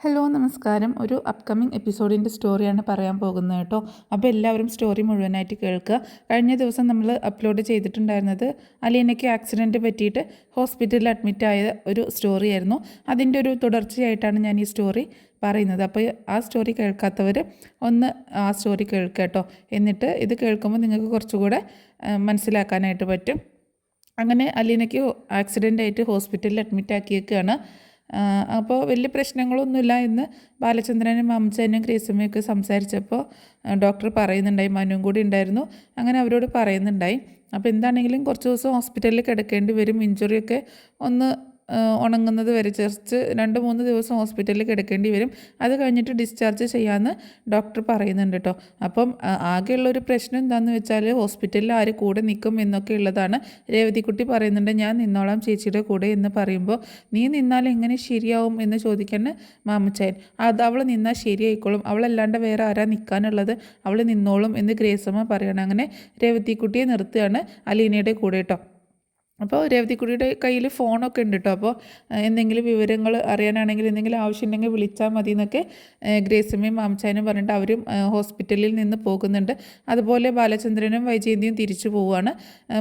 Hello നമസ്കാരം. ഒരു upcoming എപ്പിസോഡിൻ്റെ സ്റ്റോറിയാണ് പറയാൻ പോകുന്നത് കേട്ടോ. അപ്പോൾ എല്ലാവരും സ്റ്റോറി മുഴുവനായിട്ട് കേൾക്കുക. കഴിഞ്ഞ ദിവസം നമ്മൾ അപ്ലോഡ് ചെയ്തിട്ടുണ്ടായിരുന്നത് അലീനയ്ക്ക് ആക്സിഡൻറ്റ് പറ്റിയിട്ട് ഹോസ്പിറ്റലിൽ അഡ്മിറ്റായ ഒരു സ്റ്റോറിയായിരുന്നു. അതിൻ്റെ ഒരു തുടർച്ചയായിട്ടാണ് ഞാൻ ഈ സ്റ്റോറി പറയുന്നത്. അപ്പോൾ ആ സ്റ്റോറി കേൾക്കാത്തവർ ഒന്ന് ആ സ്റ്റോറി കേൾക്കുക കേട്ടോ. എന്നിട്ട് ഇത് കേൾക്കുമ്പോൾ നിങ്ങൾക്ക് കുറച്ചുകൂടെ മനസ്സിലാക്കാനായിട്ട് പറ്റും. അങ്ങനെ അലീനയ്ക്ക് ആക്സിഡൻ്റ് ആയിട്ട് ഹോസ്പിറ്റലിൽ അഡ്മിറ്റ് ആക്കിയേക്കാണ്. അപ്പോൾ വലിയ പ്രശ്നങ്ങളൊന്നുമില്ല എന്ന് ബാലചന്ദ്രനും മാമച്ചനും ഗ്രേസമ്മയൊക്കെ സംസാരിച്ചപ്പോൾ ഡോക്ടർ പറയുന്നുണ്ടായി, മനുവും കൂടി ഉണ്ടായിരുന്നു. അങ്ങനെ അവരോട് പറയുന്നുണ്ടായി, അപ്പോൾ എന്താണെങ്കിലും കുറച്ച് ദിവസം ഹോസ്പിറ്റലിൽ കിടക്കേണ്ടി വരും, ഇഞ്ചുറിയൊക്കെ ഒന്ന് ഉണങ്ങുന്നത് വരെ ജസ്റ്റ് 2-3 ദിവസം ഹോസ്പിറ്റലിൽ കിടക്കേണ്ടി വരും. അത് കഴിഞ്ഞിട്ട് ഡിസ്ചാർജ് ചെയ്യാമെന്ന് ഡോക്ടർ പറയുന്നുണ്ട് കേട്ടോ. അപ്പം ആകെയുള്ളൊരു പ്രശ്നം എന്താണെന്ന് വെച്ചാൽ ഹോസ്പിറ്റലിൽ ആര് കൂടെ നിൽക്കും എന്നൊക്കെ ഉള്ളതാണ്. രേവതിക്കുട്ടി പറയുന്നുണ്ട്, ഞാൻ നിന്നോളാം ചേച്ചിയുടെ കൂടെ എന്ന് പറയുമ്പോൾ, നീ നിന്നാൽ എങ്ങനെ ശരിയാവും എന്ന് ചോദിക്കാൻ മാമച്ചായൻ. അത് അവൾ നിന്നാൽ ശരിയായിക്കോളും, അവളല്ലാണ്ട് വേറെ ആരാ നിൽക്കാനുള്ളത്, അവൾ നിന്നോളും എന്ന് ഗ്രേസമ്മ പറയണം. അങ്ങനെ രേവതിക്കുട്ടിയെ നിർത്തുകയാണ് അലീനയുടെ കൂടെ കേട്ടോ. അപ്പോൾ രേവതിക്കുട്ടിയുടെ കയ്യിൽ ഫോണൊക്കെ ഉണ്ട് കേട്ടോ. അപ്പോൾ എന്തെങ്കിലും വിവരങ്ങൾ അറിയാനാണെങ്കിൽ എന്തെങ്കിലും ആവശ്യമുണ്ടെങ്കിൽ വിളിച്ചാൽ മതി എന്നൊക്കെ ഗ്രേസമ്മയും മാമച്ചായനും പറഞ്ഞിട്ട് അവരും ഹോസ്പിറ്റലിൽ നിന്ന് പോകുന്നുണ്ട്. അതുപോലെ ബാലചന്ദ്രനും വൈജയന്തിയും തിരിച്ചു പോവുകയാണ്,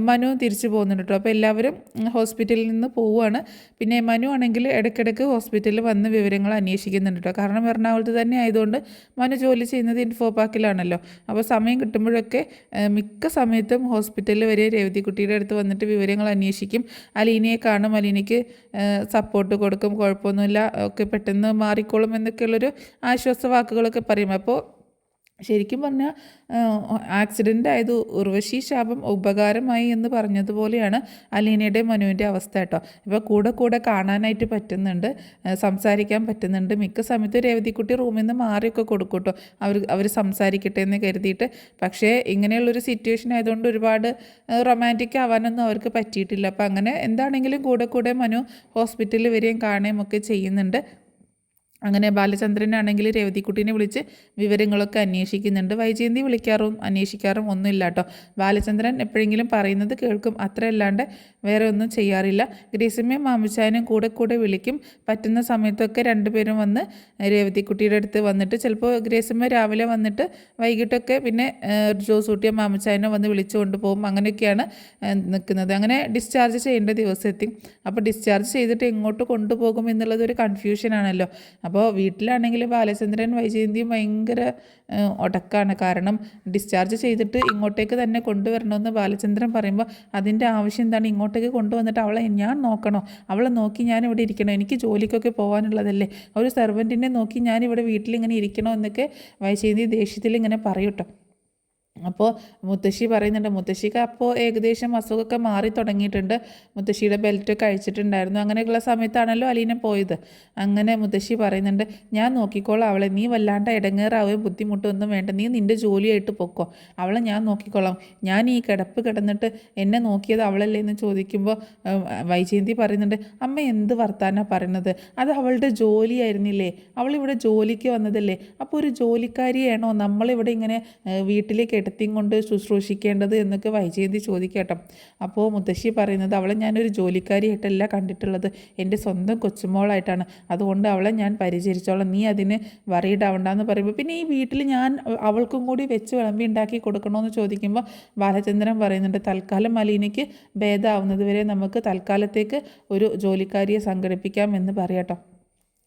മനുവും തിരിച്ചു പോകുന്നുണ്ട് കേട്ടോ. അപ്പോൾ എല്ലാവരും ഹോസ്പിറ്റലിൽ നിന്ന് പോവുകയാണ്. പിന്നെ മനു ആണെങ്കിൽ ഇടയ്ക്കിടയ്ക്ക് ഹോസ്പിറ്റലിൽ വന്ന് വിവരങ്ങൾ അന്വേഷിക്കുന്നുണ്ട് കേട്ടോ. കാരണം എറണാകുളത്ത് തന്നെ ആയതുകൊണ്ട് മനു ജോലി ചെയ്യുന്നത് ഇൻഫോ പാർക്കിലാണല്ലോ. അപ്പോൾ സമയം കിട്ടുമ്പോഴൊക്കെ മിക്ക സമയത്തും ഹോസ്പിറ്റലിൽ വരെ രേവതിക്കുട്ടിയുടെ അടുത്ത് വന്നിട്ട് വിവരങ്ങൾ അന്വേഷിക്കും. അലീനയെ കാണും, അലീനയ്ക്ക് സപ്പോർട്ട് കൊടുക്കും, കുഴപ്പമൊന്നുമില്ല, ഒക്കെ പെട്ടെന്ന് മാറിക്കോളും എന്നൊക്കെയുള്ളൊരു ആശ്വാസ വാക്കുകളൊക്കെ പറയും. അപ്പോൾ ശരിക്കും പറഞ്ഞാൽ ആക്സിഡൻ്റ് ആയത് ഉർവശി ശാപം ഉപകാരമായി എന്ന് പറഞ്ഞതുപോലെയാണ് അലീനയുടെ മനുവിൻ്റെ അവസ്ഥ കേട്ടോ. ഇപ്പോൾ കൂടെ കാണാനായിട്ട് പറ്റുന്നുണ്ട്, സംസാരിക്കാൻ പറ്റുന്നുണ്ട്. മിക്ക സമയത്ത് രേവതിക്കുട്ടി റൂമിൽ നിന്ന് മാറിയൊക്കെ കൊടുക്കും കേട്ടോ, അവർ സംസാരിക്കട്ടെ എന്ന് കരുതിയിട്ട്. പക്ഷേ ഇങ്ങനെയുള്ളൊരു സിറ്റുവേഷൻ ആയതുകൊണ്ട് ഒരുപാട് റൊമാൻറ്റിക് ആവാനൊന്നും അവർക്ക് പറ്റിയിട്ടില്ല. അപ്പോൾ അങ്ങനെ എന്താണെങ്കിലും കൂടെ മനു ഹോസ്പിറ്റലിൽ വരികയും കാണുകയും ഒക്കെ ചെയ്യുന്നുണ്ട്. അങ്ങനെ ബാലചന്ദ്രനാണെങ്കിൽ രേവതിക്കുട്ടീനെ വിളിച്ച് വിവരങ്ങളൊക്കെ അന്വേഷിക്കുന്നുണ്ട്. വൈജയന്തി വിളിക്കാറും അന്വേഷിക്കാറും ഒന്നുമില്ല കേട്ടോ. ബാലചന്ദ്രൻ എപ്പോഴെങ്കിലും പറയുന്നത് കേൾക്കും, അത്രയല്ലാണ്ട് വേറെ ഒന്നും ചെയ്യാറില്ല. ഗ്രേസമ്മയും മാമച്ചായനും കൂടെ വിളിക്കും. പറ്റുന്ന സമയത്തൊക്കെ രണ്ടുപേരും വന്ന് രേവതിക്കുട്ടിയുടെ അടുത്ത് വന്നിട്ട്, ചിലപ്പോൾ ഗ്രേസമ്മ രാവിലെ വന്നിട്ട് വൈകിട്ടൊക്കെ പിന്നെ ജോസൂട്ടിയോ മാമച്ചായനോ വന്ന് വിളിച്ചു കൊണ്ടുപോകും. അങ്ങനെയൊക്കെയാണ് നിൽക്കുന്നത്. അങ്ങനെ ഡിസ്ചാർജ് ചെയ്യേണ്ട ദിവസം എത്തി. അപ്പോൾ ഡിസ്ചാർജ് ചെയ്തിട്ട് എങ്ങോട്ട് കൊണ്ടുപോകും എന്നുള്ളതൊരു കൺഫ്യൂഷനാണല്ലോ. അപ്പോൾ വീട്ടിലാണെങ്കിൽ ബാലചന്ദ്രൻ വൈജയന്തിയും ഭയങ്കര ഒടക്കാണ്. കാരണം ഡിസ്ചാർജ് ചെയ്തിട്ട് ഇങ്ങോട്ടേക്ക് തന്നെ കൊണ്ടുവരണമെന്ന് ബാലചന്ദ്രൻ പറയുമ്പോൾ, അതിൻ്റെ ആവശ്യം എന്താണ്, ഇങ്ങോട്ടേക്ക് കൊണ്ടുവന്നിട്ട് അവളെ ഞാൻ നോക്കണോ, അവളെ നോക്കി ഞാൻ ഇവിടെ ഇരിക്കണോ, എനിക്ക് ജോലിക്കൊക്കെ പോകാനുള്ളതല്ലേ, ഒരു സെർവൻറ്റിനെ നോക്കി ഞാനിവിടെ വീട്ടിലിങ്ങനെ ഇരിക്കണോ എന്നൊക്കെ വൈജയന്തി ദേഷ്യത്തിൽ ഇങ്ങനെ പറയൂട്ടോ. അപ്പോൾ മുത്തശ്ശി പറയുന്നുണ്ട്, മുത്തശ്ശിക്ക് അപ്പോൾ ഏകദേശം അസുഖമൊക്കെ മാറി തുടങ്ങിയിട്ടുണ്ട്, മുത്തശ്ശിയുടെ ബെൽറ്റൊക്കെ അഴിച്ചിട്ടുണ്ടായിരുന്നു. അങ്ങനെയുള്ള സമയത്താണല്ലോ അലീന പോയത്. അങ്ങനെ മുത്തശ്ശി പറയുന്നുണ്ട്, ഞാൻ നോക്കിക്കോളാം അവളെ, നീ വല്ലാണ്ട് ഇടങ്ങേറാവുകയും ബുദ്ധിമുട്ടൊന്നും വേണ്ട, നീ നിൻ്റെ ജോലിയായിട്ട് പൊക്കോ, അവളെ ഞാൻ നോക്കിക്കോളാം, ഞാൻ ഈ കിടന്നിട്ട് എന്നെ നോക്കിയത് അവളല്ലേ എന്ന് ചോദിക്കുമ്പോൾ വൈജയന്തി പറയുന്നുണ്ട്, അമ്മ എന്ത് വർത്താനാണ് പറയുന്നത്, അത് അവളുടെ ജോലിയായിരുന്നില്ലേ, അവളിവിടെ ജോലിക്ക് വന്നതല്ലേ, അപ്പോൾ ഒരു ജോലിക്കാരിയാണോ നമ്മളിവിടെ ഇങ്ങനെ വീട്ടിലേക്ക് എടുത്തിയും കൊണ്ട് ശുശ്രൂഷിക്കേണ്ടത് എന്നൊക്കെ വൈജയന്തി ചോദിക്കട്ടോ. അപ്പോൾ മുത്തശ്ശി പറയുന്നത്, അവളെ ഞാനൊരു ജോലിക്കാരിയായിട്ടല്ല കണ്ടിട്ടുള്ളത്, എൻ്റെ സ്വന്തം കൊച്ചുമോളായിട്ടാണ്, അതുകൊണ്ട് അവളെ ഞാൻ പരിചരിച്ചോളാം, നീ അതിന് വറീഡ് ആവണ്ടെന്ന് പറയുമ്പോൾ, പിന്നെ ഈ വീട്ടിൽ ഞാൻ അവൾക്കും കൂടി വെച്ച് വിളമ്പി ഉണ്ടാക്കി കൊടുക്കണമെന്ന് ചോദിക്കുമ്പോൾ ബാലചന്ദ്രൻ പറയുന്നുണ്ട്, തൽക്കാലം അലീനയ്ക്ക് ഭേദമാവുന്നത് വരെ നമുക്ക് തൽക്കാലത്തേക്ക് ഒരു ജോലിക്കാരിയെ സംഘടിപ്പിക്കാം എന്ന് പറയാട്ടോ.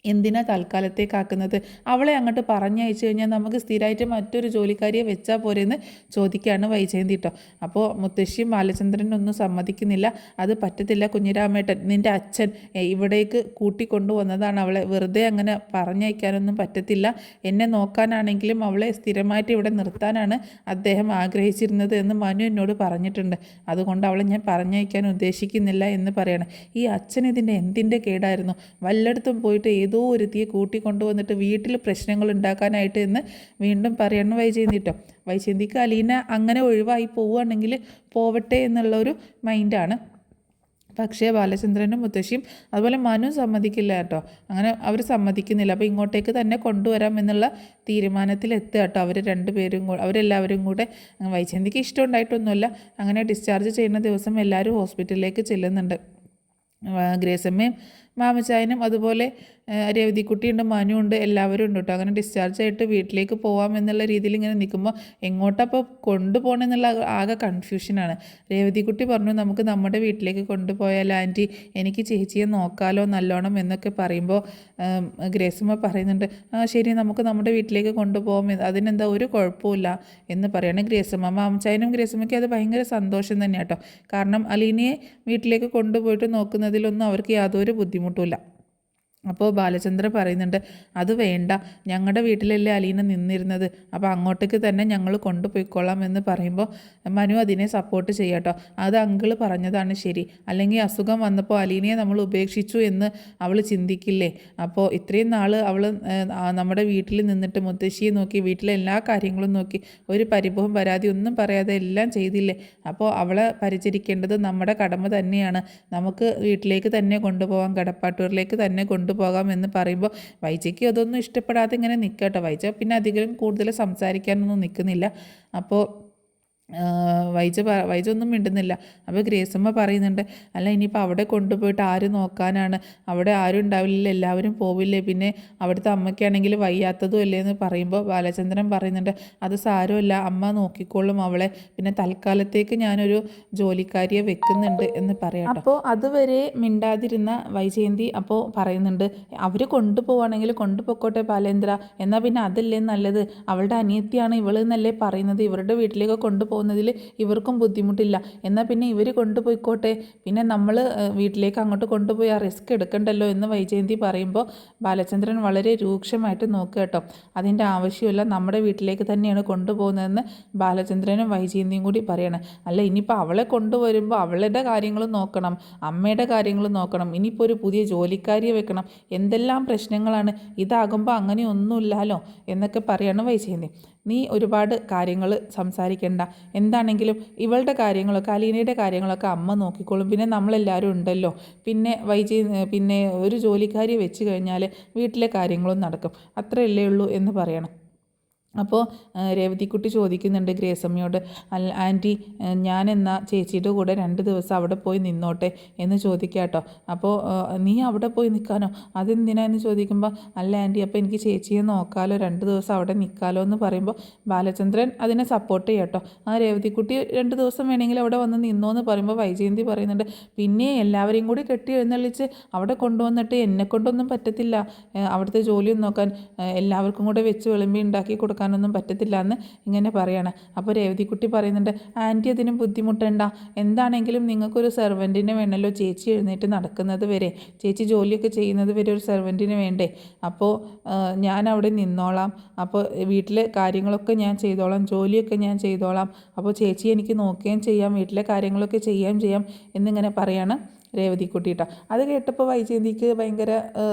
എന്തിനാ തൽക്കാലത്തേക്കാക്കുന്നത്, അവളെ അങ്ങോട്ട് പറഞ്ഞയച്ചു കഴിഞ്ഞാൽ നമുക്ക് സ്ഥിരമായിട്ട് മറ്റൊരു ജോലിക്കാരിയെ വെച്ചാൽ പോരെന്ന് ചോദിക്കുകയാണ് വൈജയന്തി കേട്ടോ. അപ്പോൾ മുത്തശ്ശിയും ബാലചന്ദ്രനൊന്നും സമ്മതിക്കുന്നില്ല, അത് പറ്റത്തില്ല കുഞ്ഞിരാമേട്ടൻ, നിൻ്റെ അച്ഛൻ ഇവിടേക്ക് കൂട്ടിക്കൊണ്ടുവന്നതാണ് അവളെ, വെറുതെ അങ്ങനെ പറഞ്ഞയക്കാനൊന്നും പറ്റത്തില്ല, എന്നെ നോക്കാനാണെങ്കിലും അവളെ സ്ഥിരമായിട്ട് ഇവിടെ നിർത്താനാണ് അദ്ദേഹം ആഗ്രഹിച്ചിരുന്നത് എന്ന് മനു എന്നോട് പറഞ്ഞിട്ടുണ്ട്, അതുകൊണ്ട് അവളെ ഞാൻ പറഞ്ഞയക്കാൻ ഉദ്ദേശിക്കുന്നില്ല എന്ന് പറയണം. ഈ അച്ഛൻ ഇതിൻ്റെ എന്തിൻ്റെ കേടായിരുന്നു, വല്ലയിടത്തും പോയിട്ട് ഏതോ ഒരുത്തിയെ കൂട്ടിക്കൊണ്ടുവന്നിട്ട് വീട്ടിൽ പ്രശ്നങ്ങൾ ഉണ്ടാക്കാനായിട്ട് എന്ന് വീണ്ടും പറയണം വൈജയന്തി കേട്ടോ. വൈജയന്തിക്ക് അലീന അങ്ങനെ ഒഴിവായി പോവുകയാണെങ്കിൽ പോവട്ടെ എന്നുള്ളൊരു മൈൻഡാണ്. പക്ഷേ ബാലചന്ദ്രനും മുത്തശ്ശിയും അതുപോലെ മനു സമ്മതിക്കില്ല കേട്ടോ, അങ്ങനെ അവർ സമ്മതിക്കുന്നില്ല. അപ്പോൾ ഇങ്ങോട്ടേക്ക് തന്നെ കൊണ്ടുവരാം എന്നുള്ള തീരുമാനത്തിലെത്തുക കേട്ടോ അവരെല്ലാവരും കൂടെ. വൈജയന്തിക്ക് ഇഷ്ടമുണ്ടായിട്ടൊന്നുമില്ല. അങ്ങനെ ഡിസ്ചാർജ് ചെയ്യുന്ന ദിവസം എല്ലാവരും ഹോസ്പിറ്റലിലേക്ക് ചെല്ലുന്നുണ്ട്. ഗ്രേസമ്മയും മാമച്ചായനും അതുപോലെ രേവതിക്കുട്ടിയുണ്ട്, മനുണ്ട്, എല്ലാവരും ഉണ്ട് കേട്ടോ. അങ്ങനെ ഡിസ്ചാർജ് ആയിട്ട് വീട്ടിലേക്ക് പോകാം എന്നുള്ള രീതിയിൽ ഇങ്ങനെ നിൽക്കുമ്പോൾ എങ്ങോട്ടപ്പോൾ കൊണ്ടുപോകണമെന്നുള്ള ആകെ കൺഫ്യൂഷനാണ്. രേവതിക്കുട്ടി പറഞ്ഞു, നമുക്ക് നമ്മുടെ വീട്ടിലേക്ക് കൊണ്ടുപോയാൽ ആൻറ്റി, എനിക്ക് ചേച്ചിയെ നോക്കാലോ നല്ലോണം എന്നൊക്കെ പറയുമ്പോൾ ഗ്രേസുമ്മ പറയുന്നുണ്ട്, ആ ശരി, നമുക്ക് നമ്മുടെ വീട്ടിലേക്ക് കൊണ്ടുപോകാം, അതിനെന്താ ഒരു കുഴപ്പമില്ല എന്ന് പറയുകയാണ് ഗ്രേസുമ്മ. മാമച്ചായനും ഗ്രേസുമ്മയ്ക്ക് അത് ഭയങ്കര സന്തോഷം തന്നെ കേട്ടോ. കാരണം അലീനയെ വീട്ടിലേക്ക് കൊണ്ടുപോയിട്ട് നോക്കുന്നതിലൊന്നും അവർക്ക് യാതൊരു ബുദ്ധിമുട്ടുമില്ല. അപ്പോൾ ബാലചന്ദ്രൻ പറയുന്നുണ്ട്, അത് വേണ്ട, ഞങ്ങളുടെ വീട്ടിലല്ലേ അലീന നിന്നിരുന്നത്, അപ്പോൾ അങ്ങോട്ടേക്ക് തന്നെ ഞങ്ങൾ കൊണ്ടുപോയിക്കൊള്ളാം എന്ന് പറയുമ്പോൾ മനു അതിനെ സപ്പോർട്ട് ചെയ്യാട്ടോ. അത് അങ്കിള് പറഞ്ഞതാണ് ശരി, അല്ലെങ്കിൽ അസുഖം വന്നപ്പോൾ അലീനയെ നമ്മൾ ഉപേക്ഷിച്ചു എന്ന് അവൾ ചിന്തിക്കില്ലേ. അപ്പോൾ ഇത്രയും നാൾ അവൾ നമ്മുടെ വീട്ടിൽ നിന്നിട്ട് മുത്തശ്ശിയെ നോക്കി, വീട്ടിലെ എല്ലാ കാര്യങ്ങളും നോക്കി, ഒരു പരിഭവം പരാതി ഒന്നും പറയാതെ എല്ലാം ചെയ്തില്ലേ. അപ്പോൾ അവളെ പരിചരിക്കേണ്ടത് നമ്മുടെ കടമ തന്നെയാണ്. നമുക്ക് വീട്ടിലേക്ക് തന്നെ കൊണ്ടുപോകാം, കടപ്പാട്ടൂരിലേക്ക് തന്നെ കൊണ്ടുപോകാം എന്ന് പറയുമ്പോൾ വൈജയ്ക്ക് അതൊന്നും ഇഷ്ടപ്പെടാതെ ഇങ്ങനെ നിൽക്കട്ടോ. വൈജ പിന്നെ അധികം കൂടുതൽ സംസാരിക്കാനൊന്നും നിൽക്കുന്നില്ല. അപ്പോൾ വൈജ ഒന്നും മിണ്ടുന്നില്ല. അപ്പോൾ ഗ്രേസമ്മ പറയുന്നുണ്ട്, അല്ല ഇനിയിപ്പോൾ അവിടെ കൊണ്ടുപോയിട്ട് ആര് നോക്കാനാണ്, അവിടെ ആരും ഉണ്ടാവില്ല, എല്ലാവരും പോവില്ലേ, പിന്നെ അവിടുത്തെ അമ്മയ്ക്കാണെങ്കിൽ വയ്യാത്തതും അല്ലേ എന്ന് പറയുമ്പോൾ ബാലചന്ദ്രൻ പറയുന്നുണ്ട്, അത് സാരമല്ല, അമ്മ നോക്കിക്കോളും അവളെ, പിന്നെ തൽക്കാലത്തേക്ക് ഞാനൊരു ജോലിക്കാരിയെ വെക്കുന്നുണ്ട് എന്ന് പറയാം. അപ്പോൾ അതുവരെ മിണ്ടാതിരുന്ന വൈജയന്തി അപ്പോൾ പറയുന്നുണ്ട്, അവർ കൊണ്ടുപോവാണെങ്കിൽ കൊണ്ടുപോയിക്കോട്ടെ ബാലേന്ദ്ര, എന്നാൽ പിന്നെ അതല്ലേ നല്ലത്, അവളുടെ അനിയത്തിയാണ് ഇവള് എന്നല്ലേ പറയുന്നത്, ഇവരുടെ വീട്ടിലേക്ക് കൊണ്ടുപോകുന്നതിൽ ഇവർക്കും ബുദ്ധിമുട്ടില്ല, എന്നാൽ പിന്നെ ഇവർ കൊണ്ടുപോയിക്കോട്ടെ, പിന്നെ നമ്മൾ വീട്ടിലേക്ക് അങ്ങോട്ട് കൊണ്ടുപോയി ആ റിസ്ക് എടുക്കണ്ടല്ലോ എന്ന് വൈജയന്തി പറയുമ്പോൾ ബാലചന്ദ്രൻ വളരെ രൂക്ഷമായിട്ട് നോക്കുക കേട്ടോ. അതിൻ്റെ ആവശ്യമില്ല, നമ്മുടെ വീട്ടിലേക്ക് തന്നെയാണ് കൊണ്ടുപോകുന്നതെന്ന് ബാലചന്ദ്രനും വൈജയന്തിയും കൂടി പറയണം. അല്ല ഇനിയിപ്പോൾ അവളെ കൊണ്ടുവരുമ്പോൾ അവളുടെ കാര്യങ്ങളും നോക്കണം, അമ്മയുടെ കാര്യങ്ങളും നോക്കണം, ഇനിയിപ്പോൾ ഒരു പുതിയ ജോലിക്കാരിയെ വെക്കണം, എന്തെല്ലാം പ്രശ്നങ്ങളാണ്, ഇതാകുമ്പോൾ അങ്ങനെയൊന്നുമില്ലല്ലോ എന്നൊക്കെ പറയാണ് വൈജയന്തി. നീ ഒരുപാട് കാര്യങ്ങൾ സംസാരിക്കേണ്ട, എന്താണെങ്കിലും ഇവളുടെ കാര്യങ്ങളൊക്കെ, അലീനയുടെ കാര്യങ്ങളൊക്കെ അമ്മ നോക്കിക്കോളും, പിന്നെ നമ്മളെല്ലാവരും ഉണ്ടല്ലോ, പിന്നെ ഒരു ജോലിക്കാരിയെ വെച്ച് കഴിഞ്ഞാൽ വീട്ടിലെ കാര്യങ്ങളും നടക്കും, അത്രയല്ലേ ഉള്ളൂ എന്ന് പറയണം. അപ്പോൾ രേവതിക്കുട്ടി ചോദിക്കുന്നുണ്ട് ഗ്രേസമ്മയോട്, ആൻറ്റി, ഞാൻ എന്നാൽ ചേച്ചിയുടെ കൂടെ 2 ദിവസം അവിടെ പോയി നിന്നോട്ടെ എന്ന് ചോദിക്കാം കേട്ടോ. അപ്പോൾ നീ അവിടെ പോയി നിൽക്കാനോ, അതെന്തിനാന്ന് ചോദിക്കുമ്പോൾ, അല്ല ആൻറ്റി, അപ്പോൾ എനിക്ക് ചേച്ചിയെ നോക്കാമല്ലോ, 2 ദിവസം അവിടെ നിൽക്കാമല്ലോ എന്ന് പറയുമ്പോൾ ബാലചന്ദ്രൻ അതിനെ സപ്പോർട്ട് ചെയ്യാം കേട്ടോ. ആ രേവതിക്കുട്ടി 2 ദിവസം വേണമെങ്കിൽ അവിടെ വന്ന് നിന്നോ എന്ന് പറയുമ്പോൾ വൈജയന്തി പറയുന്നുണ്ട്, പിന്നെ എല്ലാവരെയും കൂടി കെട്ടി എഴുന്നള്ളിച്ച് അവിടെ കൊണ്ടുവന്നിട്ട് എന്നെക്കൊണ്ടൊന്നും പറ്റത്തില്ല, അവിടുത്തെ ജോലിയൊന്നും നോക്കാൻ, എല്ലാവർക്കും കൂടെ വെച്ച് വിളമ്പി ഉണ്ടാക്കി കൊടുക്കാനൊന്നും പറ്റത്തില്ല എന്ന് ഇങ്ങനെ പറയാണ്. അപ്പോൾ രേവതിക്കുട്ടി പറയുന്നുണ്ട്, ആൻറ്റി അതിന് ബുദ്ധിമുട്ടണ്ട, എന്താണെങ്കിലും നിങ്ങൾക്കൊരു സെർവൻറ്റിനെ വേണമല്ലോ, ചേച്ചി എഴുന്നേറ്റ് നടക്കുന്നത് വരെ, ചേച്ചി ജോലിയൊക്കെ ചെയ്യുന്നത് വരെ ഒരു സെർവൻറ്റിന് വേണ്ടേ, അപ്പോൾ ഞാൻ അവിടെ നിന്നോളാം, അപ്പോൾ വീട്ടിലെ കാര്യങ്ങളൊക്കെ ഞാൻ ചെയ്തോളാം, ജോലിയൊക്കെ ഞാൻ ചെയ്തോളാം, അപ്പോൾ ചേച്ചി എനിക്ക് നോക്കുകയും ചെയ്യാം, വീട്ടിലെ കാര്യങ്ങളൊക്കെ ചെയ്യുകയും ചെയ്യാം എന്നിങ്ങനെ പറയാണ് രേവതിക്കുട്ടി കേട്ടോ. അത് കേട്ടപ്പോൾ വൈജയന്തിക്ക് ഭയങ്കര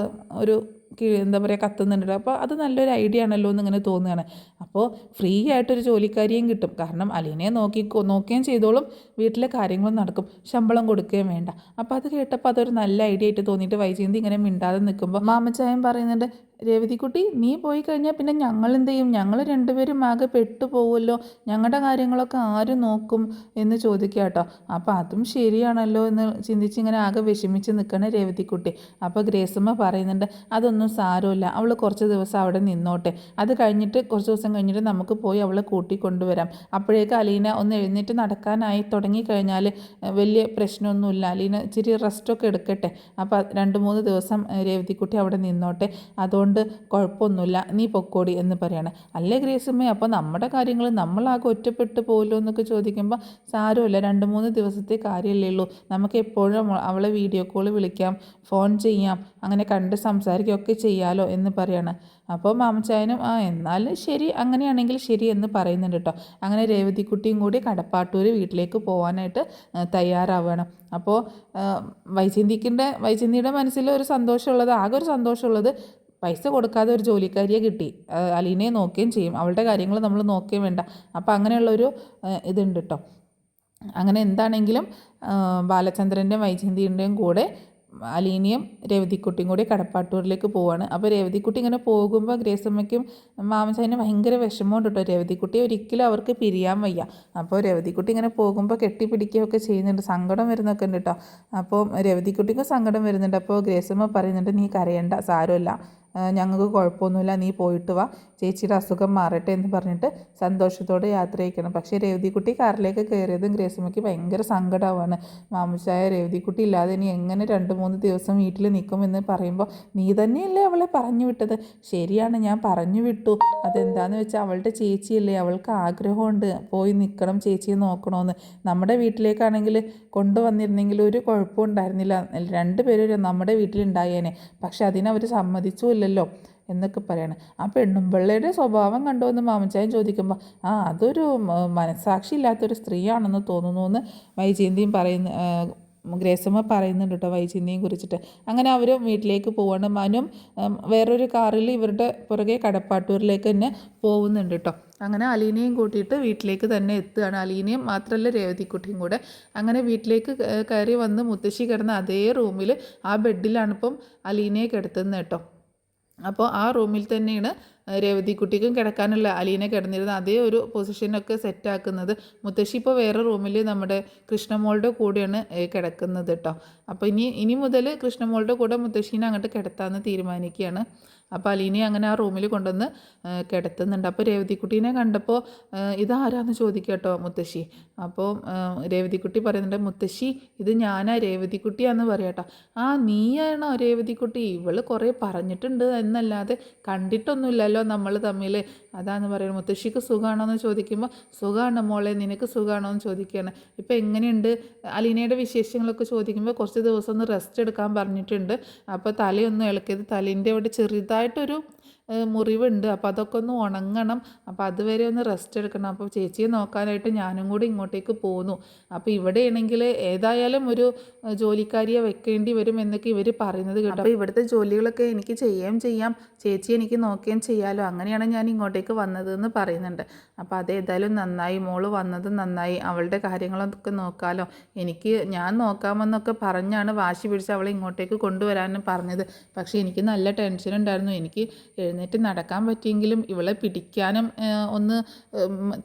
ഒരു എന്താ പറയുക, കത്തുന്നുണ്ട്. അപ്പോൾ അത് നല്ലൊരു ഐഡിയ ആണല്ലോ എന്നിങ്ങനെ തോന്നുകയാണ്. അപ്പോൾ ഫ്രീ ആയിട്ടൊരു ജോലിക്കാരിയും കിട്ടും, കാരണം അലീനയെ നോക്കുകയും ചെയ്തോളും, വീട്ടിലെ കാര്യങ്ങളും നടക്കും, ശമ്പളം കൊടുക്കുകയും വേണ്ട. അപ്പോൾ അത് കേട്ടപ്പോൾ അതൊരു നല്ല ഐഡിയ ആയിട്ട് തോന്നിയിട്ട് വൈജയന്തി ഇങ്ങനെ മിണ്ടാതെ നിൽക്കുമ്പോൾ മാമച്ചായൻ പറയുന്നുണ്ട്, രേവതിക്കുട്ടി നീ പോയി കഴിഞ്ഞാൽ പിന്നെ ഞങ്ങൾ എന്ത് ചെയ്യും, ഞങ്ങൾ 2 പേരും ആകെ പെട്ടുപോകുമല്ലോ, ഞങ്ങളുടെ കാര്യങ്ങളൊക്കെ ആര് നോക്കും എന്ന് ചോദിക്കുക കേട്ടോ. അപ്പോൾ അതും ശരിയാണല്ലോ എന്ന് ചിന്തിച്ച് ഇങ്ങനെ ആകെ വിഷമിച്ച് നിൽക്കണ രേവതിക്കുട്ടി. അപ്പോൾ ഗ്രേസമ്മ പറയുന്നുണ്ട്, അതൊന്നും സാരമില്ല, അവൾ കുറച്ച് ദിവസം അവിടെ നിന്നോട്ടെ, അത് കഴിഞ്ഞിട്ട് കുറച്ച് ദിവസം കഴിഞ്ഞിട്ട് നമുക്ക് പോയി അവളെ കൂട്ടിക്കൊണ്ടുവരാം, അപ്പോഴേക്ക് അലീന ഒന്ന് എഴുന്നേറ്റ് നടക്കാനായി തുടങ്ങിക്കഴിഞ്ഞാൽ വലിയ പ്രശ്നമൊന്നുമില്ല, അലീന ഇച്ചിരി റെസ്റ്റൊക്കെ എടുക്കട്ടെ, അപ്പോൾ 2-3 ദിവസം രേവതിക്കുട്ടി അവിടെ നിന്നോട്ടെ, അതുകൊണ്ട് കുഴപ്പമൊന്നുമില്ല, നീ പൊക്കോടി എന്ന് പറയാണ്. അല്ലേ ഗ്രേസമ്മേ, അപ്പോൾ നമ്മുടെ കാര്യങ്ങൾ നമ്മളാകെ ഒറ്റപ്പെട്ടു പോലോ എന്നൊക്കെ ചോദിക്കുമ്പോൾ സാരമില്ല, 2-3 ദിവസത്തെ കാര്യമല്ലേ ഉള്ളൂ, നമുക്ക് എപ്പോഴും അവളെ വീഡിയോ കോൾ വിളിക്കാം, ഫോൺ ചെയ്യാം, അങ്ങനെ കണ്ട് സംസാരിക്കുകയൊക്കെ ചെയ്യാമല്ലോ എന്ന് പറയാണ്. അപ്പോൾ മാമച്ചായനും എന്നാൽ ശരി, അങ്ങനെയാണെങ്കിൽ ശരി എന്ന് പറയുന്നുണ്ട് കേട്ടോ. അങ്ങനെ രേവതിക്കുട്ടിയും കൂടി കടപ്പാട്ടൂർ വീട്ടിലേക്ക് പോകാനായിട്ട് തയ്യാറാവുകയാണ്. അപ്പോൾ വൈജയന്തിയുടെ മനസ്സിൽ ഒരു സന്തോഷമുള്ളത്, ആകെ ഒരു സന്തോഷമുള്ളത്, പൈസ കൊടുക്കാതെ ഒരു ജോലിക്കാരിയെ കിട്ടി, അലീനയെ നോക്കുകയും ചെയ്യും, അവളുടെ കാര്യങ്ങൾ നമ്മൾ നോക്കുകയും വേണ്ട, അപ്പോൾ അങ്ങനെയുള്ളൊരു ഇതുണ്ട് കേട്ടോ. അങ്ങനെ എന്താണെങ്കിലും ബാലചന്ദ്രൻ്റെയും വൈജയന്തിയുടെയും കൂടെ അലീനയും രേവതിക്കുട്ടിയും കൂടി കടപ്പാട്ടൂരിലേക്ക് പോവാണ്. അപ്പോൾ രേവതിക്കുട്ടി ഇങ്ങനെ പോകുമ്പോൾ ഗ്രേസമ്മയ്ക്കും മാമച്ചായന് ഭയങ്കര വിഷമമുണ്ട് കേട്ടോ. രേവതിക്കുട്ടി ഒരിക്കലും അവർക്ക് പിരിയാൻ വയ്യ. അപ്പോൾ രേവതിക്കുട്ടി ഇങ്ങനെ പോകുമ്പോൾ കെട്ടിപ്പിടിക്കുകയൊക്കെ ചെയ്യുന്നുണ്ട്, സങ്കടം വരുന്നൊക്കെ ഉണ്ട് കേട്ടോ. അപ്പോൾ രേവതിക്കുട്ടിക്ക് സങ്കടം വരുന്നുണ്ട്. അപ്പോൾ ഗ്രേസമ്മ പറയുന്നുണ്ട്, നീ കരയണ്ട, സാരമില്ല, ഞങ്ങൾക്ക് കുഴപ്പമൊന്നുമില്ല, നീ പോയിട്ട് വാ, ചേച്ചിയുടെ അസുഖം മാറട്ടെ എന്ന് പറഞ്ഞിട്ട് സന്തോഷത്തോടെ യാത്ര അയക്കണം. പക്ഷേ രേവതിക്കുട്ടി കാറിലേക്ക് കയറിയതും ഗ്രേസമ്മയ്ക്ക് ഭയങ്കര സങ്കടമാണ്. മാമുച്ചായ രേവതിക്കുട്ടി ഇല്ലാതെ ഇനി എങ്ങനെ 2-3 ദിവസം വീട്ടിൽ നിൽക്കുമെന്ന് പറയുമ്പോൾ, നീ തന്നെയല്ലേ അവളെ പറഞ്ഞു വിട്ടത്. ശരിയാണ്, ഞാൻ പറഞ്ഞു വിട്ടു. അതെന്താണെന്ന് വെച്ചാൽ അവളുടെ ചേച്ചിയല്ലേ, അവൾക്ക് ആഗ്രഹമുണ്ട് പോയി നിൽക്കണം, ചേച്ചിയെ നോക്കണമെന്ന്. നമ്മുടെ വീട്ടിലേക്കാണെങ്കിൽ കൊണ്ടുവന്നിരുന്നെങ്കിൽ ഒരു കുഴപ്പവും ഉണ്ടായിരുന്നില്ല, 2 പേരും നമ്മുടെ വീട്ടിലുണ്ടായേനെ. പക്ഷെ അതിനവർ സമ്മതിച്ചുമില്ലല്ലോ എന്നൊക്കെ പറയാണ്. ആ പെണ്ണുമ്പിള്ളയുടെ സ്വഭാവം കണ്ടുവന്ന് മാമച്ചായൻ ചോദിക്കുമ്പോൾ, അതൊരു മനസ്സാക്ഷി ഇല്ലാത്തൊരു സ്ത്രീയാണെന്ന് തോന്നുന്നു എന്ന് വൈജയന്തിയും ഗ്രേസമ്മ പറയുന്നുണ്ട് കേട്ടോ വൈജയന്തിയും കുറിച്ചിട്ട്. അങ്ങനെ അവർ വീട്ടിലേക്ക് പോവാണ്. മനും വേറൊരു കാറിൽ ഇവരുടെ പുറകെ കടപ്പാട്ടൂരിലേക്ക് തന്നെ പോകുന്നുണ്ട് കേട്ടോ. അങ്ങനെ അലീനയും കൂട്ടിയിട്ട് വീട്ടിലേക്ക് തന്നെ എത്തുകയാണ്. അലീനയും മാത്രമല്ല രേവതിക്കുട്ടിയും കൂടെ. അങ്ങനെ വീട്ടിലേക്ക് കയറി വന്ന് മുത്തശ്ശി കിടന്ന അതേ റൂമിൽ ആ ബെഡിലാണ് ഇപ്പം അലീനയെ കിടത്തുന്നത് കേട്ടോ. അപ്പോൾ ആ റൂമിൽ തന്നെയാണ് രേവതിക്കുട്ടിക്കും കിടക്കാനുള്ള അലീന കിടന്നിരുന്ന അതേ ഒരു പൊസിഷനൊക്കെ സെറ്റാക്കുന്നത്. മുത്തശ്ശി ഇപ്പോൾ വേറെ റൂമിൽ നമ്മുടെ കൃഷ്ണമോളുടെ കൂടെയാണ് കിടക്കുന്നത് കേട്ടോ. അപ്പോൾ ഇനി മുതൽ കൃഷ്ണമോളുടെ കൂടെ മുത്തശ്ശീനെ അങ്ങോട്ട് കിടത്താമെന്ന് തീരുമാനിക്കുകയാണ്. അപ്പോൾ അലീനയെ അങ്ങനെ ആ റൂമിൽ കൊണ്ടുവന്ന് കിടത്തുന്നുണ്ട്. അപ്പോൾ രേവതിക്കുട്ടീനെ കണ്ടപ്പോൾ ഇതാരാന്ന് ചോദിക്കുക കേട്ടോ മുത്തശ്ശി. അപ്പോൾ രേവതിക്കുട്ടി പറയുന്നുണ്ട്, മുത്തശ്ശി ഇത് ഞാനാ രേവതിക്കുട്ടിയാന്ന് പറയാം കേട്ടോ. നീയാണോ രേവതിക്കുട്ടി? ഇവള് കുറേ പറഞ്ഞിട്ടുണ്ട് എന്നല്ലാതെ കണ്ടിട്ടൊന്നുമില്ലല്ലോ നമ്മൾ തമ്മിൽ, അതാന്ന് പറയുന്നത്. മുത്തശ്ശിക്ക് സുഖമാണോ എന്ന് ചോദിക്കുമ്പോൾ, സുഖമാണ് മോളെ, നിനക്ക് സുഖമാണോ എന്ന് ചോദിക്കുകയാണ്. ഇപ്പോൾ എങ്ങനെയുണ്ട് അലീനയുടെ വിശേഷങ്ങളൊക്കെ ചോദിക്കുമ്പോൾ, കുറച്ച് ദിവസം ഒന്ന് റെസ്റ്റ് എടുക്കാൻ പറഞ്ഞിട്ടുണ്ട്. അപ്പോൾ തലയൊന്നും ഇളക്കിയത്, തലേൻ്റെ അവിടെ ചെറുതായിട്ടൊരു മുറിവുണ്ട്, അപ്പോൾ അതൊക്കെ ഒന്ന് ഉണങ്ങണം, അപ്പോൾ അതുവരെ ഒന്ന് റെസ്റ്റ് എടുക്കണം. അപ്പോൾ ചേച്ചിയെ നോക്കാനായിട്ട് ഞാനും കൂടി ഇങ്ങോട്ടേക്ക് പോന്നു. അപ്പോൾ ഇവിടെയാണെങ്കിൽ ഏതായാലും ഒരു ജോലിക്കാരിയെ വെക്കേണ്ടി വരും എന്നൊക്കെ ഇവർ പറയുന്നത് കേട്ടോ. അപ്പോൾ ഇവിടുത്തെ ജോലികളൊക്കെ എനിക്ക് ചെയ്യാം, ചേച്ചി എനിക്ക് നോക്കുകയും ചെയ്യാമല്ലോ, അങ്ങനെയാണ് ഞാൻ ഇങ്ങോട്ടേക്ക് വന്നതെന്ന് പറയുന്നുണ്ട്. അപ്പോൾ അതേതായാലും നന്നായി, മോള് വന്നത് നന്നായി, അവളുടെ കാര്യങ്ങളൊക്കെ നോക്കാമല്ലോ, ഞാൻ നോക്കാമെന്നൊക്കെ പറഞ്ഞാണ് വാശി പിടിച്ച് അവളെ ഇങ്ങോട്ടേക്ക് കൊണ്ടുവരാനും പറഞ്ഞത്. പക്ഷേ എനിക്ക് നല്ല ടെൻഷൻ ഉണ്ടായിരുന്നു. എനിക്ക് എഴുന്നേറ്റ് നടക്കാൻ പറ്റിയെങ്കിലും ഇവളെ പിടിക്കാനും ഒന്ന്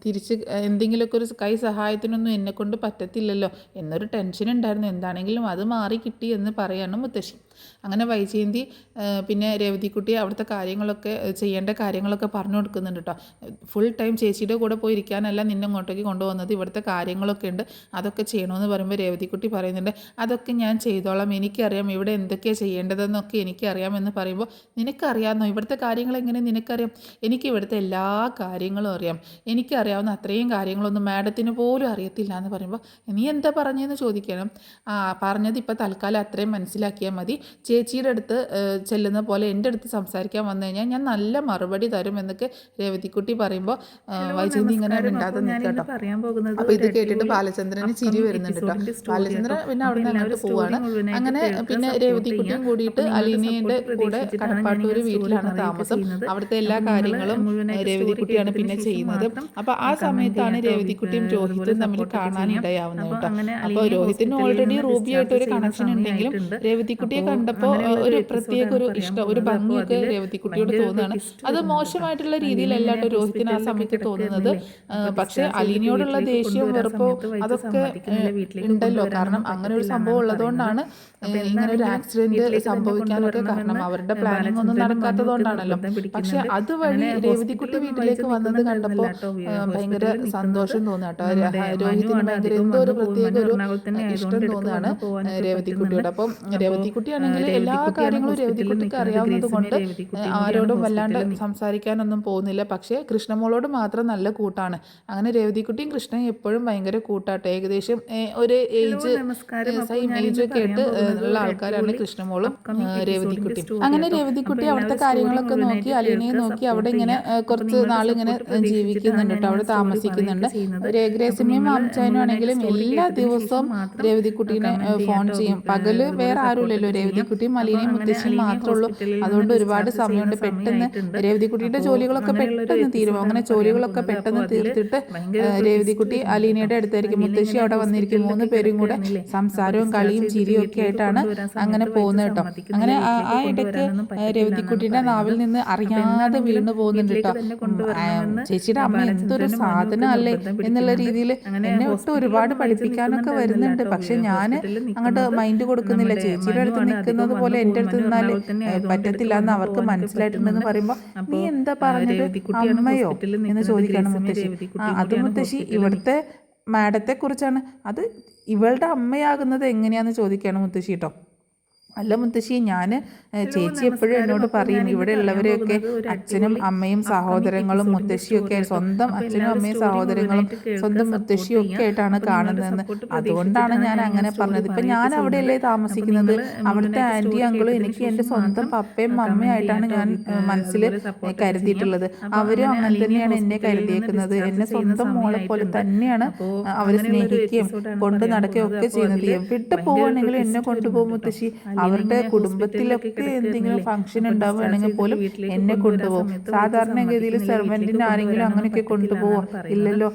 തിരിച്ച് എന്തെങ്കിലുമൊക്കെ ഒരു കൈ സഹായത്തിനൊന്നും എന്നെക്കൊണ്ട് പറ്റത്തില്ലല്ലോ എന്നൊരു ടെൻഷൻ ഉണ്ടായിരുന്നു. എന്താണെങ്കിലും അത് മാറി കിട്ടി എന്ന് പറയാണ് മുത്തശ്ശി. അങ്ങനെ വൈജയന്തി പിന്നെ രേവതിക്കുട്ടി അവിടുത്തെ കാര്യങ്ങളൊക്കെ ചെയ്യേണ്ട കാര്യങ്ങളൊക്കെ പറഞ്ഞു കൊടുക്കുന്നുണ്ട് കേട്ടോ. ഫുൾ ടൈം ചേച്ചിയുടെ കൂടെ പോയി ഇരിക്കാനല്ല നിന്നെ ഇങ്ങോട്ടേക്ക് കൊണ്ടുപോകുന്നത്, ഇവിടുത്തെ കാര്യങ്ങളൊക്കെ ഉണ്ട്, അതൊക്കെ ചെയ്യണമെന്ന് പറയുമ്പോൾ രേവതിക്കുട്ടി പറയുന്നുണ്ട്, അതൊക്കെ ഞാൻ ചെയ്തോളാം, എനിക്കറിയാം ഇവിടെ എന്തൊക്കെയാണ് ചെയ്യേണ്ടതെന്നൊക്കെ എനിക്കറിയാമെന്ന് പറയുമ്പോൾ, നിനക്കറിയാമെന്നോ ഇവിടുത്തെ കാര്യങ്ങൾ എങ്ങനെ നിനക്കറിയാം? എനിക്ക് ഇവിടുത്തെ എല്ലാ കാര്യങ്ങളും അറിയാം, എനിക്കറിയാവുന്ന അത്രയും കാര്യങ്ങളൊന്നും മാഡത്തിന് പോലും അറിയത്തില്ല എന്ന് പറയുമ്പോൾ, നീ എന്താ പറഞ്ഞതെന്ന് ചോദിക്കണം. പറഞ്ഞത് ഇപ്പോൾ തൽക്കാലം അത്രയും മനസ്സിലാക്കിയാൽ മതി, ചേച്ചിയുടെ അടുത്ത് ചെല്ലുന്ന പോലെ എൻ്റെ അടുത്ത് സംസാരിക്കാൻ വന്നു കഴിഞ്ഞാൽ ഞാൻ നല്ല മറുപടി തരും എന്നൊക്കെ രേവതിക്കുട്ടി പറയുമ്പോൾ വൈജയന്തി ഇങ്ങനെ മിണ്ടാതെ നിൽക്കട്ടോ. അപ്പോൾ ഇത് കേട്ടിട്ട് ബാലചന്ദ്രന് ചിരി വരുന്നുണ്ട് കേട്ടോ. ബാലചന്ദ്രൻ പിന്നെ അവിടെ നിന്ന് അങ്ങോട്ട് പോവാണ്. അങ്ങനെ പിന്നെ രേവതിക്കുട്ടിയും കൂടിയിട്ട് അലീനയുടെ കൂടെ കടപ്പാട്ടൂർ വീട്ടിലാണ് താമസം. അവിടുത്തെ എല്ലാ കാര്യങ്ങളും രേവതിക്കുട്ടിയാണ് പിന്നെ ചെയ്യുന്നത്. അപ്പോൾ ആ സമയത്താണ് രേവതിക്കുട്ടിയും രോഹിത്തും തമ്മിൽ കാണാനിടയാവുന്നത് കേട്ടോ. അപ്പോൾ രോഹിത്തിന് ഓൾറെഡി റൂബിയായിട്ട് ഒരു കണക്ഷൻ ഉണ്ടെങ്കിലും രേവതിക്കുട്ടിയെ കണ്ടപ്പോൾ ഒരു പ്രത്യേക ഒരു ഇഷ്ടം, ഒരു ഭംഗിയൊക്കെ രേവതിക്കുട്ടിയോട് തോന്നുകയാണ്. അത് മോശമായിട്ടുള്ള രീതിയിലല്ല കേട്ടോ രോഹിത്തിന് ആ സമയത്ത് തോന്നുന്നത്. പക്ഷേ അലീനയോടുള്ള ദേഷ്യവും വെറുപ്പോ അതൊക്കെ ഉണ്ടല്ലോ. കാരണം അങ്ങനെ ഒരു സംഭവം ഉള്ളതുകൊണ്ടാണ് ഇങ്ങനെ ഒരു ആക്സിഡന്റ് സംഭവിക്കാനൊക്കെ കാരണം. അവരുടെ പ്ലാനിങ് ഒന്നും നടക്കാത്തതുകൊണ്ടാണല്ലോ. പക്ഷെ അതുവഴി രേവതിക്കുട്ടി വീട്ടിലേക്ക് വന്നത് കണ്ടപ്പോൾ ഭയങ്കര സന്തോഷം തോന്നുക കേട്ടോ. രോഹിത്തിന് ഭയങ്കര എന്തോ ഒരു പ്രത്യേക ഒരു ഇഷ്ടം തോന്നുകയാണ് രേവതിക്കുട്ടിയോട്. അപ്പം രേവതിക്കുട്ടിയാണെങ്കിൽ എല്ലാ കാര്യങ്ങളും രേവതിക്കുട്ടിക്ക് അറിയാവുന്നത് കൊണ്ട് ആരോടും വല്ലാണ്ട് സംസാരിക്കാനൊന്നും പോകുന്നില്ല. പക്ഷേ കൃഷ്ണമോളോട് മാത്രം നല്ല കൂട്ടാണ്. അങ്ങനെ രേവതിക്കുട്ടിയും കൃഷ്ണയും എപ്പോഴും ഭയങ്കര കൂട്ടാട്ടോ. ഏകദേശം ഒരു സെയിം ഏജ് ഒക്കെ ആയിട്ട് ഉള്ള ആൾക്കാരാണ് കൃഷ്ണമോളും രേവതിക്കുട്ടിയും. അങ്ങനെ രേവതിക്കുട്ടി അവിടുത്തെ കാര്യങ്ങളൊക്കെ നോക്കി അലീനയെ നോക്കി അവിടെ ഇങ്ങനെ കുറച്ച് നാളിങ്ങനെ ജീവിക്കുന്നുണ്ട് കേട്ടോ, അവിടെ താമസിക്കുന്നുണ്ട്. ഗ്രേസിമ്മയും മാമച്ചായനും ആണെങ്കിലും എല്ലാ ദിവസവും രേവതിക്കുട്ടീനെ ഫോൺ ചെയ്യും. പകല് വേറെ ആരുമില്ലല്ലോ രേവതിക്കുട്ടി രേവതിക്കുട്ടിയും അലീനയും മുത്തശ്ശിയും മാത്രമേ ഉള്ളൂ. അതുകൊണ്ട് ഒരുപാട് സമയമുണ്ട്. പെട്ടെന്ന് രേവതിക്കുട്ടിയുടെ ജോലികളൊക്കെ പെട്ടെന്ന് തീരും. അങ്ങനെ ജോലികളൊക്കെ പെട്ടെന്ന് തീർത്തിട്ട് രേവതിക്കുട്ടി അലീനയുടെ അടുത്തായിരിക്കും. മുത്തശ്ശി അവിടെ വന്നിരിക്കും. 3 പേരും കൂടെ സംസാരവും കളിയും ചിരിയും ഒക്കെ ആയിട്ടാണ് അങ്ങനെ പോകുന്നത് കേട്ടോ. അങ്ങനെ ആ ഇടയ്ക്ക് രേവതിക്കുട്ടിയുടെ നാവിൽ നിന്ന് അറിയാതെ വീണു പോകുന്നുണ്ട് കേട്ടോ, ചേച്ചിയുടെ അമ്മ എന്തൊരു സാധനം അല്ലേ എന്നുള്ള രീതിയിൽ എന്നെ ഒട്ടും ഒരുപാട് പഠിപ്പിക്കാനൊക്കെ വരുന്നുണ്ട്. പക്ഷെ ഞാൻ അങ്ങോട്ട് മൈൻഡ് കൊടുക്കുന്നില്ല. ചേച്ചിയുടെ അടുത്ത് നിൽക്കുന്നത് പോലെ എൻ്റെ അടുത്ത് നിന്നാൽ പറ്റത്തില്ല എന്ന് അവർക്ക് മനസ്സിലായിട്ടുണ്ടെന്ന് പറയുമ്പോൾ നീ എന്താ പറഞ്ഞത്, അമ്മയോ എന്ന് ചോദിക്കാണ് മുത്തശ്ശി. അത് മുത്തശ്ശി ഇവിടുത്തെ മാഡത്തെ കുറിച്ചാണ്. അത് ഇവളുടെ അമ്മയാകുന്നത് എങ്ങനെയാന്ന് ചോദിക്കുകയാണ് മുത്തശ്ശി കേട്ടോ. അല്ല മുത്തശ്ശി, ഞാൻ ചേച്ചി എപ്പോഴും എന്നോട് പറയും ഇവിടെ ഉള്ളവരെയൊക്കെ അച്ഛനും അമ്മയും സഹോദരങ്ങളും മുത്തശ്ശിയൊക്കെ സ്വന്തം അച്ഛനും അമ്മയും സഹോദരങ്ങളും സ്വന്തം മുത്തശ്ശിയും ഒക്കെ ആയിട്ടാണ് കാണുന്നതെന്ന്. അതുകൊണ്ടാണ് ഞാൻ അങ്ങനെ പറഞ്ഞത്. ഇപ്പം ഞാൻ അവിടെയല്ലേ താമസിക്കുന്നത്. അവിടുത്തെ ആൻറ്റി അങ്കിളും എനിക്ക് എൻ്റെ സ്വന്തം പപ്പയും അമ്മയായിട്ടാണ് ഞാൻ മനസ്സിൽ കരുതിയിട്ടുള്ളത്. അവരും അങ്ങനെ തന്നെയാണ് എന്നെ കരുതിയേക്കുന്നത്. എന്നെ സ്വന്തം മോളെ പോലെ തന്നെയാണ് അവർ സ്നേഹിക്കുകയും കൊണ്ട് നടക്കുകയും ഒക്കെ ചെയ്യുന്നത്. എവിടെ പോവുകയാണെങ്കിലും എന്നെ കൊണ്ടുപോകും മുത്തശ്ശി. അവരുടെ കുടുംബത്തിലൊക്കെ എന്തെങ്കിലും ഫംഗ്ഷൻ ഉണ്ടാവുകയാണെങ്കിൽ പോലും എന്നെ കൊണ്ടുപോകും. സാധാരണഗതിയിൽ സെർവൻറ്റിന് ആരെങ്കിലും അങ്ങനെയൊക്കെ കൊണ്ടുപോകും ഇല്ലല്ലോ.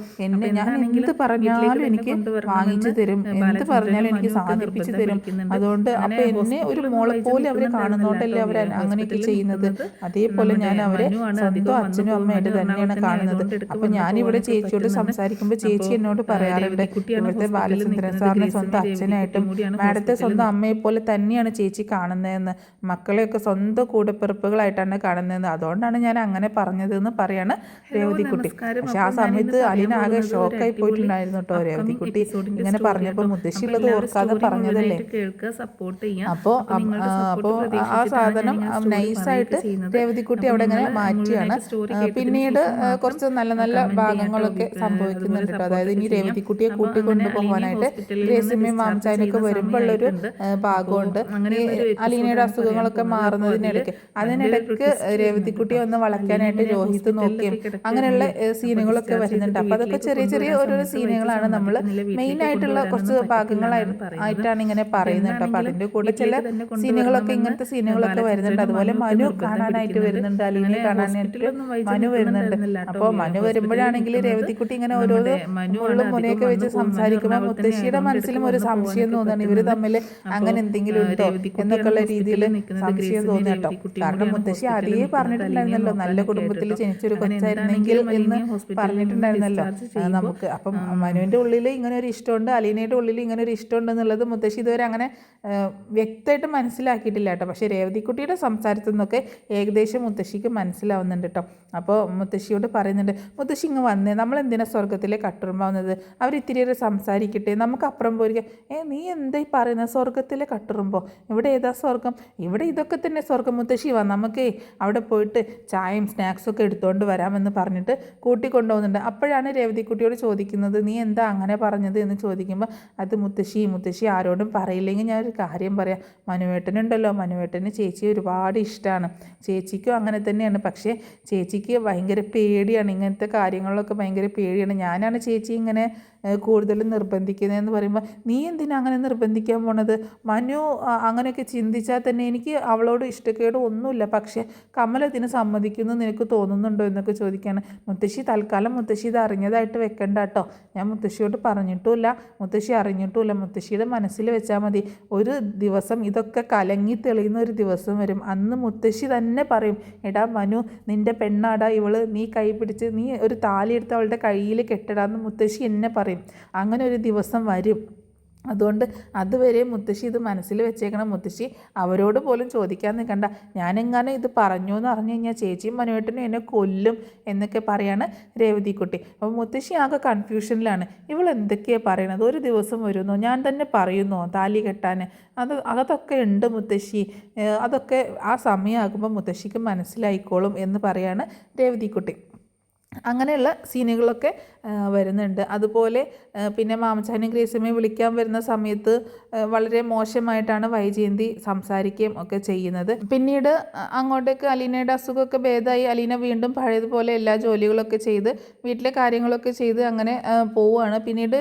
ഞാൻ എന്ത് പറഞ്ഞാലും എനിക്ക് വാങ്ങിച്ചു തരും, എന്ത് പറഞ്ഞാലും എനിക്ക് സാധിപ്പിച്ചു തരും. അതുകൊണ്ട് അപ്പൊ എന്നെ ഒരു മോളെ പോലെ അവർ കാണുന്നോണ്ടല്ലേ അവർ അങ്ങനെയൊക്കെ ചെയ്യുന്നത്. അതേപോലെ ഞാൻ അവരെ സ്വന്തം അച്ഛനും അമ്മയായിട്ട് തന്നെയാണ് കാണുന്നത്. അപ്പൊ ഞാനിവിടെ ചേച്ചിയോട് സംസാരിക്കുമ്പോൾ ചേച്ചി എന്നോട് പറയാറുണ്ട്, ഇവിടുത്തെ ബാലചന്ദ്രൻ സാറിനെ സ്വന്തം അച്ഛനായിട്ടും മാഡത്തെ സ്വന്തം അമ്മയെ പോലെ തന്നെയാണ് ചേച്ചി കാണുന്നതെന്ന്, മക്കളെയൊക്കെ സ്വന്തം കൂടപ്പിറപ്പുകളായിട്ടാണ് കാണുന്നതെന്ന്. അതുകൊണ്ടാണ് ഞാൻ അങ്ങനെ പറഞ്ഞതെന്ന് പറയാണ് രേവതിക്കുട്ടി. പക്ഷെ ആ സമയത്ത് അലീന ആകെ ഷോക്കായി പോയിട്ടുണ്ടായിരുന്നു കേട്ടോ. രേവതിക്കുട്ടി ഇങ്ങനെ പറഞ്ഞപ്പോൾ മുത്തശ്ശി ഉള്ളത് ഓർക്കാതെ പറഞ്ഞതല്ലേ. അപ്പോൾ ആ സാധനം നൈസായിട്ട് രേവതിക്കുട്ടി അവിടെ ഇങ്ങനെ മാറ്റിയാണ്. പിന്നീട് കുറച്ച് നല്ല നല്ല ഭാഗങ്ങളൊക്കെ സംഭവിക്കുന്നുണ്ട് കേട്ടോ. അതായത് ഇനി രേവതിക്കുട്ടിയെ കൂട്ടിക്കൊണ്ടു പോകാനായിട്ട് ഗ്രേസിയമ്മയും മാംചാനൊക്കെ വരുമ്പോഴുള്ളൊരു ഭാഗമുണ്ട്. അലീനയുടെ അസുഖങ്ങളൊക്കെ മാറുന്നതിനിടയ്ക്ക് അതിനിടയ്ക്ക് രേവതിക്കുട്ടിയെ ഒന്ന് വളയ്ക്കാനായിട്ട് രോഹിത് നോക്കിയും അങ്ങനെയുള്ള സീനുകളൊക്കെ വരുന്നുണ്ട്. അപ്പൊ അതൊക്കെ ചെറിയ ചെറിയ ഓരോരോ സീനുകളാണ്. നമ്മൾ മെയിൻ ആയിട്ടുള്ള കുറച്ച് ഭാഗങ്ങളായിട്ടാണ് ഇങ്ങനെ പറയുന്നത് കേട്ടോ. അപ്പൊ അതിന്റെ കൂടെ ചില സീനുകളൊക്കെ ഇങ്ങനത്തെ സീനുകളൊക്കെ വരുന്നുണ്ട്. അതുപോലെ മനു കാണാനായിട്ട് വരുന്നുണ്ട്, അലീനയെ കാണാനായിട്ട് മനു വരുന്നുണ്ട്. അപ്പോൾ മനു വരുമ്പോഴാണെങ്കിൽ രേവതിക്കുട്ടി ഇങ്ങനെ ഓരോരോ മുള്ളും മുനയൊക്കെ വെച്ച് സംസാരിക്കുമ്പോൾ മുത്തശ്ശിയുടെ മനസ്സിലും ഒരു സംശയം തോന്നുന്നു, ഇവര് തമ്മിൽ അങ്ങനെ എന്തെങ്കിലും ഉണ്ടോ എന്നൊക്കെയുള്ള രീതിയിൽ സംശയം തോന്നി കേട്ടോ. കാരണം മുത്തശ്ശി ആദ്യമേ പറഞ്ഞിട്ടുണ്ടായിരുന്നല്ലോ നല്ല കുടുംബത്തിൽ ജനിച്ചൊരു കൊച്ചായിരുന്നെങ്കിൽ എന്ന് പറഞ്ഞിട്ടുണ്ടായിരുന്നല്ലോ നമുക്ക്. അപ്പം മനുവിന്റെ ഉള്ളിൽ ഇങ്ങനെ ഒരു ഇഷ്ടമുണ്ട്, അലീനയുടെ ഉള്ളിൽ ഇങ്ങനെ ഒരു ഇഷ്ടമുണ്ട് എന്നുള്ളത് മുത്തശ്ശി ഇതുവരെ അങ്ങനെ വ്യക്തമായിട്ട് മനസ്സിലാക്കിയിട്ടില്ല കേട്ടോ. പക്ഷേ രേവതിക്കുട്ടിയുടെ സംസാരത്തിൽ നിന്നൊക്കെ ഏകദേശം മുത്തശ്ശിക്ക് മനസ്സിലാവുന്നുണ്ട് കേട്ടോ. അപ്പോൾ മുത്തശ്ശിയോട് പറയുന്നുണ്ട്, മുത്തശ്ശി ഇങ്ങ് വന്നേ, നമ്മൾ എന്തിനാ സ്വർഗത്തിലെ കട്ടുറുമ്പാവുന്നത്, അവരിത്തിരിയേറെ സംസാരിക്കട്ടെ, നമുക്ക് അപ്പുറം പോയിരിക്കാം. നീ എന്തായി പറയുന്നത്, സ്വർഗത്തിലെ കട്ടുറുമ്പോ, ഇവിടെ ഏതാ സ്വർഗം, ഇവിടെ ഇതൊക്കെ തന്നെ സ്വർഗം. മുത്തശ്ശി വാ, നമുക്ക് അവിടെ പോയിട്ട് ചായയും സ്നാക്സും ഒക്കെ എടുത്തുകൊണ്ട് വരാമെന്ന് പറഞ്ഞിട്ട് കൂട്ടിക്കൊണ്ടുപോകുന്നുണ്ട്. അപ്പോഴാണ് രേവതിക്കുട്ടിയോട് ചോദിക്കുന്നത്, നീ എന്താ അങ്ങനെ പറഞ്ഞത് എന്ന് ചോദിക്കുമ്പോൾ, അത് മുത്തശ്ശി ആരോടും പറയില്ലെങ്കിൽ ഞാനൊരു കാര്യം പറയാം. മനുവേട്ടനുണ്ടല്ലോ, മനുവേട്ടന് ചേച്ചിയെ ഒരുപാട് ഇഷ്ടമാണ്, ചേച്ചിക്കും അങ്ങനെ തന്നെയാണ്. പക്ഷേ ചേച്ചിക്ക് ഭയങ്കര പേടിയാണ്, ഇങ്ങനത്തെ കാര്യങ്ങളിലൊക്കെ ഭയങ്കര പേടിയാണ്. ഞാനാണ് ചേച്ചി ഇങ്ങനെ കൂടുതൽ നിർബന്ധിക്കുന്നതെന്ന് പറയുമ്പോൾ, നീ എന്തിനാ അങ്ങനെ നിർബന്ധിക്കാൻ പോണത്, മനു അങ്ങനെയൊക്കെ ചിന്തിച്ചാൽ തന്നെ എനിക്ക് അവളോട് ഇഷ്ടക്കേട് ഒന്നുമില്ല, പക്ഷേ കമൽ അതിന് സമ്മതിക്കുന്നു നിനക്ക് തോന്നുന്നുണ്ടോ എന്നൊക്കെ ചോദിക്കുകയാണ്. മുത്തശ്ശി തൽക്കാലം മുത്തശ്ശി ഇത് അറിഞ്ഞതായിട്ട് വെക്കണ്ട കേട്ടോ, ഞാൻ മുത്തശ്ശിയോട് പറഞ്ഞിട്ടുമില്ല, മുത്തശ്ശി അറിഞ്ഞിട്ടുമില്ല, മുത്തശ്ശിയുടെ മനസ്സിൽ വെച്ചാൽ മതി. ഒരു ദിവസം ഇതൊക്കെ കലങ്ങി തെളിയുന്ന ഒരു ദിവസം വരും, അന്ന് മുത്തശ്ശി തന്നെ പറയും, എടാ മനു നിൻ്റെ പെണ്ണാടാ ഇവള്, നീ കൈ പിടിച്ച് നീ ഒരു താലി എടുത്ത് അവളുടെ കയ്യിൽ കെട്ടിടാന്ന് മുത്തശ്ശി എന്നെ പറയും. അങ്ങനെ ഒരു ദിവസം വരും. അതുകൊണ്ട് അതുവരെ മുത്തശ്ശി ഇത് മനസ്സിൽ വെച്ചേക്കണം. മുത്തശ്ശി അവരോട് പോലും ചോദിക്കാൻ നിൽക്കണ്ട, ഞാനെങ്ങാനും ഇത് പറഞ്ഞു എന്ന് അറിഞ്ഞു കഴിഞ്ഞാൽ ചേച്ചിയും മനുവേട്ടനും എന്നെ കൊല്ലും എന്നൊക്കെ പറയാണ് രേവതിക്കുട്ടി. അപ്പോൾ മുത്തശ്ശി ആകെ കൺഫ്യൂഷനിലാണ്, ഇവൾ എന്തൊക്കെയാണ് പറയണത്, ഒരു ദിവസം വരുന്നോ, ഞാൻ തന്നെ പറയുന്നോ താലി കെട്ടാൻ, അതൊക്കെ ഉണ്ട് മുത്തശ്ശി, അതൊക്കെ ആ സമയമാകുമ്പോൾ മുത്തശ്ശിക്ക് മനസ്സിലായിക്കോളും എന്ന് പറയാണ് രേവതിക്കുട്ടി. അങ്ങനെയുള്ള സീനുകളൊക്കെ വരുന്നുണ്ട്. അതുപോലെ പിന്നെ മാമച്ചാനും ഗ്രേസിയമ്മയെ വിളിക്കാൻ വരുന്ന സമയത്ത് വളരെ മോശമായിട്ടാണ് വൈജയന്തി സംസാരിക്കുകയും ഒക്കെ ചെയ്യുന്നത്. പിന്നീട് അങ്ങോട്ടേക്ക് അലീനയുടെ അസുഖമൊക്കെ ഭേദമായി അലീന വീണ്ടും പഴയതുപോലെ എല്ലാ ജോലികളൊക്കെ ചെയ്ത് വീട്ടിലെ കാര്യങ്ങളൊക്കെ ചെയ്ത് അങ്ങനെ പോവുകയാണ്. പിന്നീട്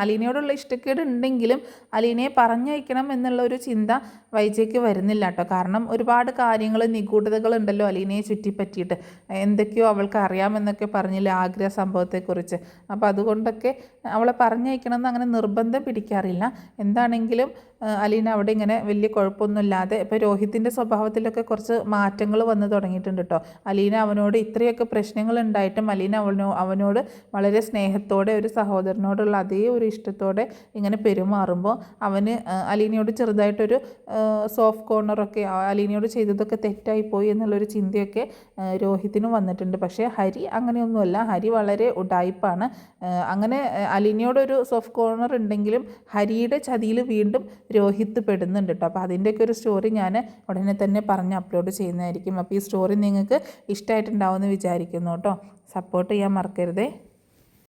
അലീനയോടുള്ള ഇഷ്ടക്കേട് ഉണ്ടെങ്കിലും അലീനയെ പറഞ്ഞയക്കണം എന്നുള്ള ഒരു ചിന്ത വൈജയ്ക്ക് വരുന്നില്ല കേട്ടോ. കാരണം ഒരുപാട് കാര്യങ്ങൾ നിഗൂഢതകളുണ്ടല്ലോ അലീനയെ ചുറ്റിപ്പറ്റിയിട്ട്. എന്തൊക്കെയോ അവൾക്ക് അറിയാമെന്നൊക്കെ പറഞ്ഞില്ല ആഗ്ര സംഭവത്തെക്കുറിച്ച്. അപ്പോൾ അതുകൊണ്ടൊക്കെ അവളെ പറഞ്ഞയക്കണമെന്ന് അങ്ങനെ നിർബന്ധം പിടിക്കാറില്ല. എന്താണെങ്കിലും അലീന അവിടെ ഇങ്ങനെ വലിയ കുഴപ്പമൊന്നുമില്ലാതെ ഇപ്പോൾ രോഹിത്തിൻ്റെ സ്വഭാവത്തിലൊക്കെ കുറച്ച് മാറ്റങ്ങൾ വന്ന് തുടങ്ങിയിട്ടുണ്ട് കേട്ടോ. അലീന അവനോട് ഇത്രയൊക്കെ പ്രശ്നങ്ങൾ ഉണ്ടായിട്ടും അലീന അവനോട് വളരെ സ്നേഹത്തോടെ ഒരു സഹോദരനോടുള്ള അതേ ഒരു ഇഷ്ടത്തോടെ ഇങ്ങനെ പെരുമാറുമ്പോൾ അവന് അലീനയോട് ചെറുതായിട്ടൊരു സോഫ്റ്റ് കോർണറൊക്കെ അലീനയോട് ചെയ്തതൊക്കെ തെറ്റായിപ്പോയി എന്നുള്ളൊരു ചിന്തയൊക്കെ രോഹിത്തിനും വന്നിട്ടുണ്ട്. പക്ഷേ ഹരി അങ്ങനെയൊന്നുമല്ല. ഹരി വളരെ ഉഡായിപ്പാണ്. അങ്ങനെ അലീനയോടൊരു സോഫ്റ്റ് കോർണർ ഉണ്ടെങ്കിലും ഹരിയുടെ ചതിയിൽ വീണ്ടും രോഹിത്ത് പെടുന്നുണ്ട് കേട്ടോ. അപ്പോൾ അതിൻ്റെയൊക്കെ ഒരു സ്റ്റോറി ഞാൻ ഉടനെ തന്നെ പറഞ്ഞ് അപ്ലോഡ് ചെയ്യുന്നതായിരിക്കും. അപ്പോൾ ഈ സ്റ്റോറി നിങ്ങൾക്ക് ഇഷ്ടമായിട്ടുണ്ടാവുമെന്ന് വിചാരിക്കുന്നു കേട്ടോ. സപ്പോർട്ട് ചെയ്യാൻ മറക്കരുതേ.